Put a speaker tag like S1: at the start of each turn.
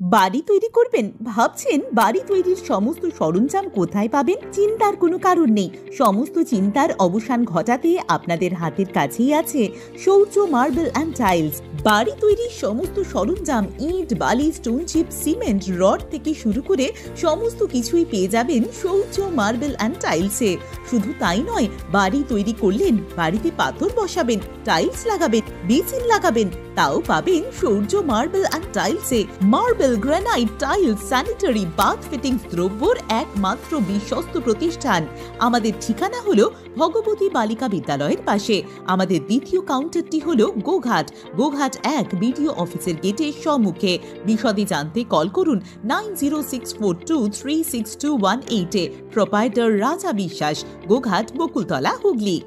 S1: বাড়ি তৈরি করবেন? ভাবছেন বাড়ি তৈরির সমস্ত সরঞ্জাম কোথায় পাবেন? চিন্তার কোনো কারণ নেই। সমস্ত চিন্তার অবসান ঘটাতে আপনাদের হাতের কাছেই আছে শৌর্য মার্বেল অ্যান্ড টাইলস। বাড়ি তৈরির সমস্ত সরঞ্জাম, ইট, বালি, স্টোন চিপ, সিমেন্ট, রড থেকে শুরু করে সমস্ত কিছুই পেয়ে যাবেন শৌর্য মার্বেল অ্যান্ড টাইলসে। শুধু তাই নয়, বাড়ি তৈরি করলেন, বাড়িতে পাথর বসাবেন, টাইলস লাগাবেন, বেসিন লাগাবেন, তাও পাবেন শৌর্য মার্বেল অ্যান্ড টাইলসে। Marble, granite, tiles, sanitary, bath fittings দ্রব্যর একমাত্র বিশ্বস্ত প্রতিষ্ঠান। আমাদের ঠিকানা হলো ভগবতী বালিকা বিদ্যালয়ের পাশে। আমাদের দ্বিতীয় কাউন্টারটি হলো গোঘাট 1 বিডিও অফিসের গেটের সম্মুখে। বিশদে জানতে কল করুন 9064236218 এ। প্রোপাইটার রাজা বিশ্বাস, গোঘাট, বকুলতলা, হুগলি।